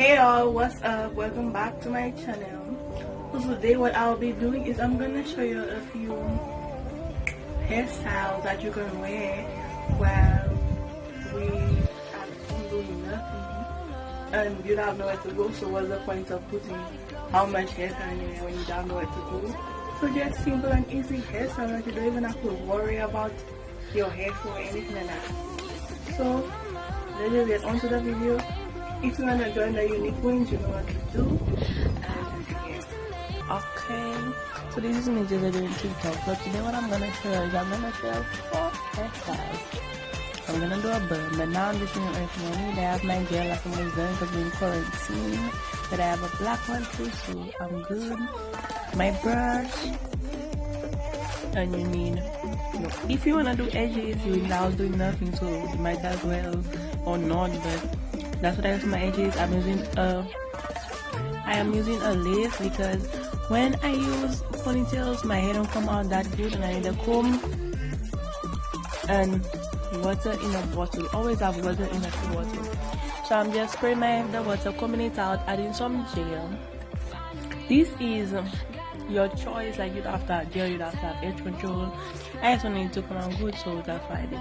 Hey all, what's up? Welcome back to my channel. So today what I'll be doing is I'm gonna show you a few hairstyles that you can wear while we are doing nothing and you don't know where to go. So what's the point of putting how much hairstyle in there when you don't know where to go? So just simple and easy hairstyle that you don't even have to worry about your hair for anything like that. So let's just get on to the video. If you want to join the UNIQUEENS, you know what to do. And yeah. Okay, so this is me just doing TikTok. But today what I'm going to show is I'm going to show 4 hairstyles. I'm going to do a bun, but now I'm just doing everything on me. I have my gel like I'm always done because we're in quarantine. But I have a black one too, so I'm good. My brush. And you need, if you want to do edges, you now doing nothing, so you might as well or not, but that's what I use for my edges. I am using a lace because when I use ponytails my hair don't come out that good and I need a comb and water in a bottle. Always have water in a bottle. So I'm just spraying the water, combing it out, adding some gel. This is your choice, like you don't have to have gel, you don't have to have edge control. I just want it to come out good, so that's why I did.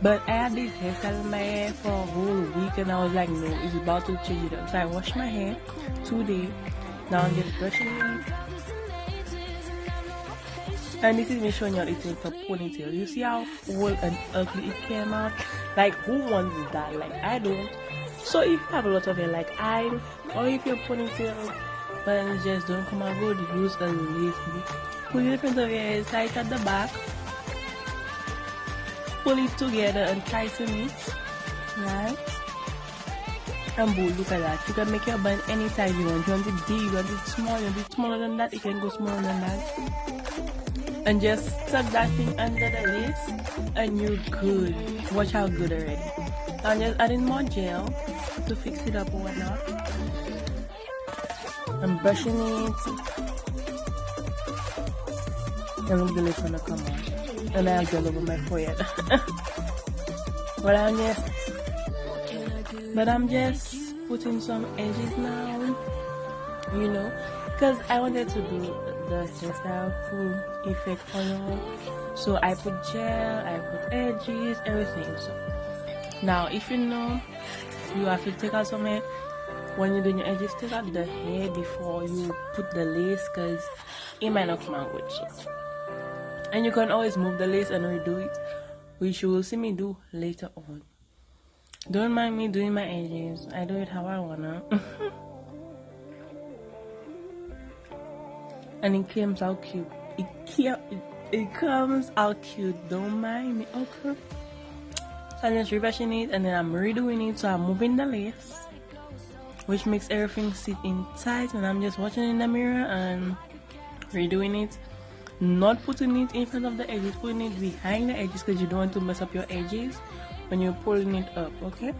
But I had this hairstyle in my hair for a whole week and I was like, no, it's about to change it up. So I washed my hair today. Now I'm just brushing it. And this is me showing you how it looks a ponytail. You see how old and ugly it came out? Like, who wants that? Like, I don't. So if you have a lot of hair like I, or if you're ponytail, but it just don't come out good, use a lace. Put the front of your hair tight at the back. Pull it together and tighten it, right? And boom, look at that. You can make your bun any size you want. You want it big, you want it small, you want it smaller than that, you can go smaller than that. And just tuck that thing under the lace and you're good. Watch how good already. I'm just adding more gel to fix it up or whatnot. I'm brushing it. And look, the lace gonna come out. And I have gel over my forehead. but I'm just putting some edges now, you know, because I wanted to do the hairstyle full effect for you. So I put gel, I put edges, everything. So now if you know you have to take out some hair when you're doing your edges, take out the hair before you put the lace because it might not come out good. So. And you can always move the lace and redo it, which you will see me do later on. Don't mind me doing my edges. I do it how I wanna. And it comes out cute. It comes out cute. Don't mind me, okay? So I'm just rebrushing it and then I'm redoing it. So I'm moving the lace, which makes everything sit in tight. And I'm just watching in the mirror and redoing it. Not putting it in front of the edges, putting it behind the edges because you don't want to mess up your edges when you're pulling it up, okay?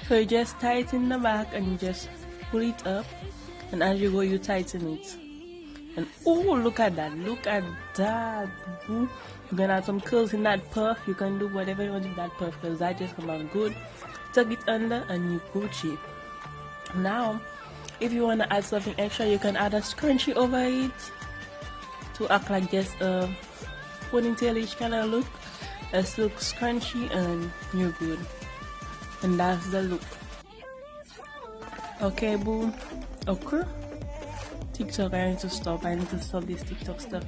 So you just tighten the back and you just pull it up, and as you go you tighten it. And oh, look at that, look at that. You're gonna add some curls in that puff. You can do whatever you want in that puff because that just come out good. Tuck it under and you Gucci. Now if you want to add something extra, you can add a scrunchie over it to act like just a ponytailish kind of look, a silk scrunchie, and you're good. And that's the look. Okay, boom. Okay. TikTok, I need to stop this TikTok stuff.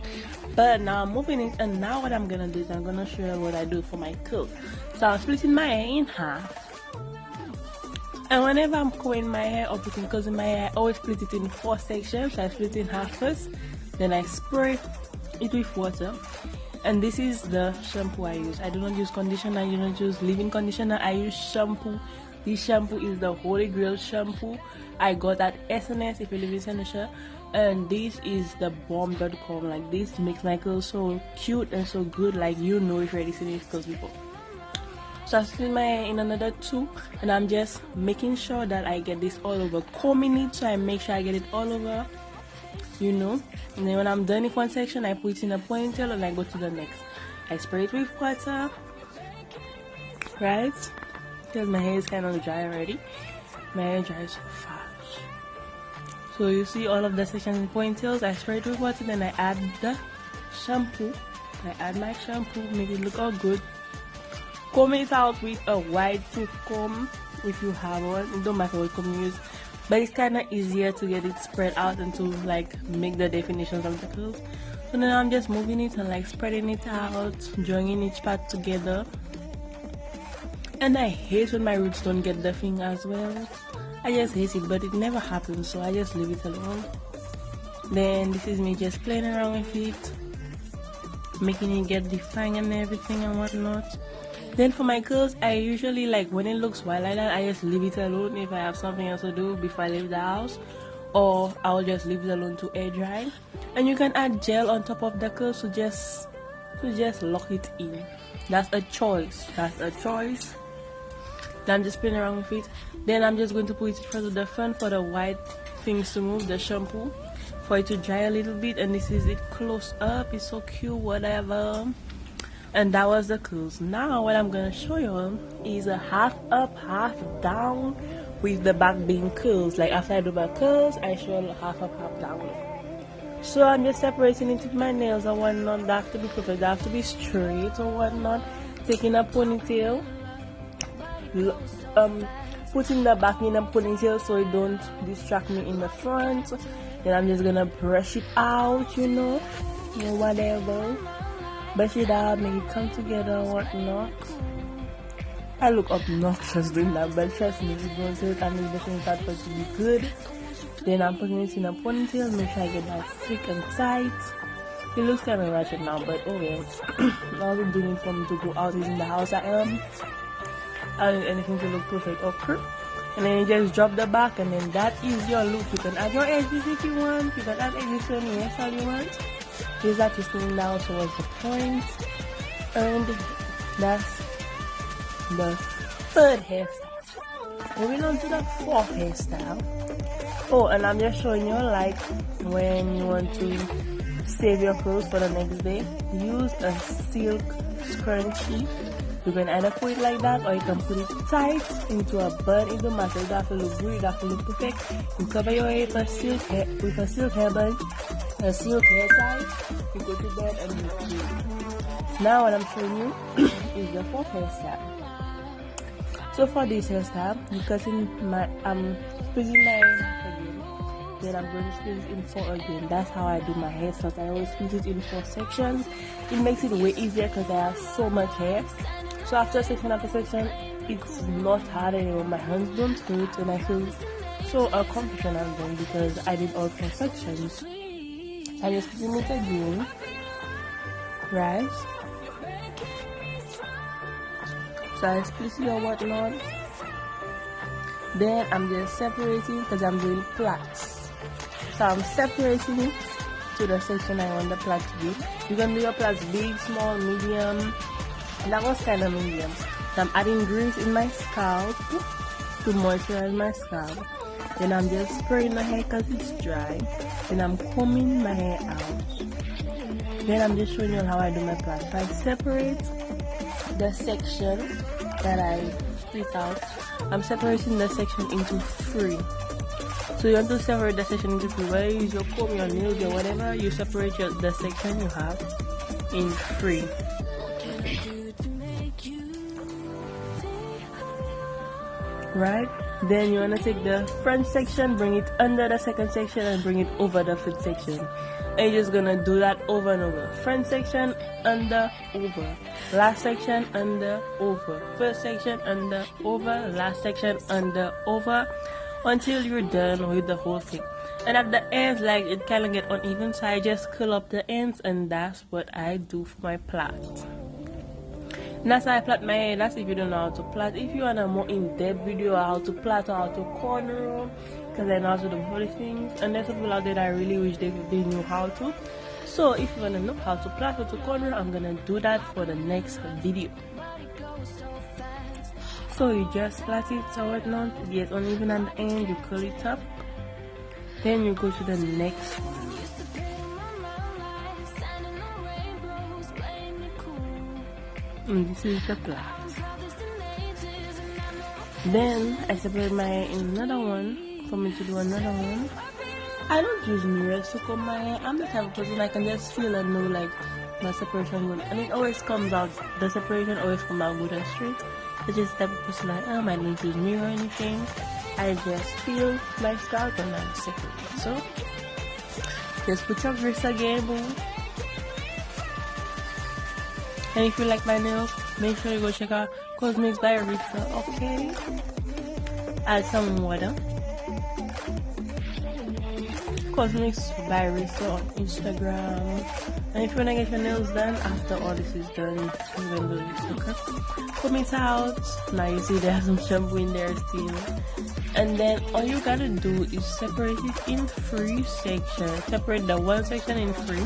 But now I'm moving it, and now what I'm gonna do is I'm gonna show you what I do for my curl. So I'm splitting my hair in half. And whenever I'm combing my hair or putting curls in my hair, I always split it in 4 sections. So I split it in half first. Then I spray it with water, and this is the shampoo I use. I do not use conditioner, I do not use leave-in conditioner, I use shampoo. This shampoo is the Holy Grail shampoo. I got at SNS if you live in Seneca, and this is the bomb.com. Like, this makes my curls so cute and so good, like, you know if you're already seen these curls before. So I split my hair in another 2, and I'm just making sure that I get this all over, combing it so I make sure I get it all over, you know. And then when I'm done with one section, I put it in a ponytail and I go to the next. I spray it with water, right? because my hair is kind of dry already. My hair dries so fast. So you see all of the sections in ponytails. I spray it with water, then I add the shampoo. I add my shampoo, make it look all good. Comb it out with a wide tooth comb if you have one. It don't matter what comb you use, but it's kind of easier to get it spread out and to like make the definitions of the curls. So now I'm just moving it and like spreading it out, joining each part together. And I hate when my roots don't get the thing as well. I just hate it, but it never happens, so I just leave it alone. Then this is me just playing around with it, making it get defined and everything and whatnot. Then for my curls, I usually like when it looks white like that, I just leave it alone if I have something else to do before I leave the house, or I'll just leave it alone to air dry. And you can add gel on top of the curls to just lock it in. That's a choice. That's a choice. Then I'm just playing around with it. Then I'm just going to put it further to the front for the white things to move, the shampoo, for it to dry a little bit. And this is it close up. It's so cute, whatever. And that was the curls. Now what I'm gonna show you is a half up, half down, with the back being curls. Like after I do my curls, I show a half up, half down. So I'm just separating it with my nails or whatnot. They have to be perfect, they have to be straight or whatnot. Taking a ponytail, putting the back in a ponytail so it don't distract me in the front. Then I'm just gonna brush it out, you know, whatever. Brush it out, make it come together or whatnot. I look obnoxious doing that, but trust me, it goes it and it's definitely that for it to be good. Then I'm putting it in a ponytail, make sure I get that thick and tight. It looks kind of ratchet now, but oh well. I wasn't doing it for me to go out in the house. I don't need anything to look perfect or crooked. And then you just drop the back, and then that is your look. You can add your edges if you want. You can add edges to any hairstyle you want. Is that just going down towards the point, and that's the third hairstyle. Moving on to the fourth hairstyle. Oh, and I'm just showing you like when you want to save your curls for the next day, use a silk scrunchie. You can either put it like that, or you can put it tight into a bun. It don't matter. It have to look good. It have to look perfect. You cover your hair with a silk hairband. A silk hair tie, you go to bed and you sleep. Now what I'm showing you is the fourth hairstyle. So for this hairstyle, I'm squeezing my hair again. Then I'm going to squeeze it in 4 again. That's how I do my hairstyles. I always squeeze it in 4 sections. It makes it way easier because I have so much hair. So after section after section, it's not hard anymore. My hands don't hurt and I feel so accomplished when I'm done because I did all 4 sections. I just put it again, right? So I split it or whatnot. Then I'm just separating because I'm doing plaits. So I'm separating it to the section I want the plait to be. You can do your plaits big, small, medium. That was kind of medium. So I'm adding grease in my scalp to moisturize my scalp. Then I'm just spraying my hair because it's dry. Then I'm combing my hair out. Then I'm just showing you how I do my plait. So I separate the section that I split out. I'm separating the section into 3. So you want to separate the section into 3. Whether you use your comb, your nails, or whatever, you separate the section you have in 3. Right? Then you want to take the front section, bring it under the second section, and bring it over the fifth section. And you're just gonna do that over and over. Front section, under, over. Last section, under, over. First section, under, over. Last section, under, over. Until you're done with the whole thing. And at the ends, like it kind of get uneven, so I just curl up the ends, and that's what I do for my plait. And that's how I plait my hair. That's if you don't know how to plait. If you want a more in-depth video on how to plait or how to corner, because I know how to do all these things, and there's some people out there that I really wish they knew how to. So if you want to know how to plait or to corner, I'm gonna do that for the next video. So you just plait it or whatnot, it gets uneven at the end, you curl it up, then you go to the next one. And this is the plait. Then I separate my hair in another one for me to do another one. I don't use mirrors to comb my hair. I'm the type of person I can just feel and know like my separation good, and it always comes out. The separation always comes out good and straight. I just type of person like I don't use mirror or anything. I just feel my scalp and I'm separate. So just put your wrist again, boo. And if you like my nails, make sure you go check out Cosmetics by Risa, okay? Add some water. Cosmetics by Risa on Instagram. And if you wanna get your nails done after all this is done, you can do this, okay? Comb it out. Now you see there's some shampoo in there still. And then all you gotta do is separate it in 3 sections. Separate the one section in 3.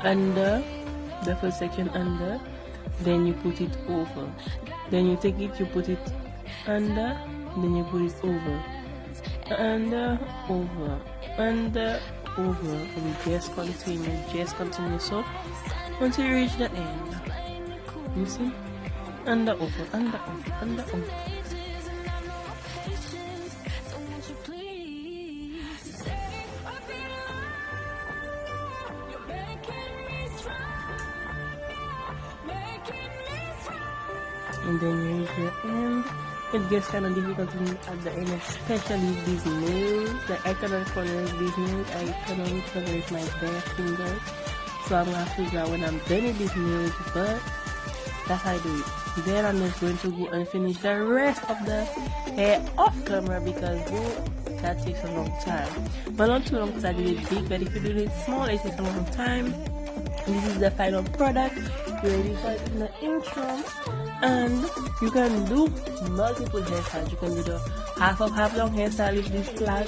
Under the first section under, then you put it over, then you take it, you put it under, then you put it over, under, over, under, over, and just continue so until you reach the end. You see, under, over, under, over, under, over. And then you reach the end. It gets kind of difficult to me at the end, especially these nails. Like I cannot color these nails. I cannot color with my bare fingers. So I'm gonna figure out when I'm done with these nails, but that's how I do it. Then I'm just going to go and finish the rest of the hair off camera because that takes a long time. But not too long because I did it big, but if you do it small, it takes a long time. This is the final product. You already saw it in the intro. And you can do multiple hairstyles. You can do the half long hairstyle with this flat.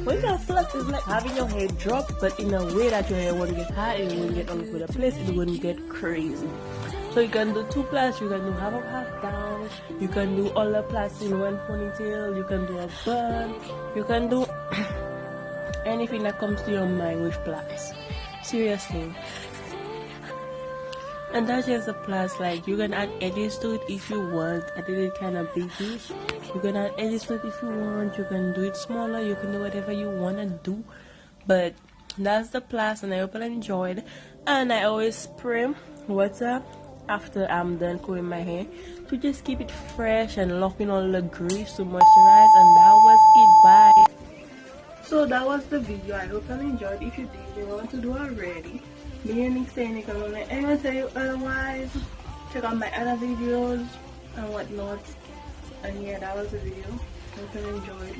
When you're flat, it's like having your hair drop, but in a way that your hair won't get high, it won't get all over the place, it won't get crazy. So you can do 2 plaits, you can do half down, you can do all the plaits in one ponytail, you can do a bun, you can do anything that comes to your mind with plaits. Seriously. And that's just the plus, like you can add edges to it if you want. I did it kind of biggish. You can add edges to it if you want. You can do it smaller. You can do whatever you want to do. But that's the plus, and I hope you enjoyed. And I always spray water after I'm done combing my hair to just keep it fresh and lock in all the grease to moisturize. And that was it. Bye. So that was the video. I hope you enjoyed. If you did, you want to do already. Me and Nick saying anyone tell you otherwise. Check out my other videos and whatnot. And yeah, that was the video. Hope you enjoyed.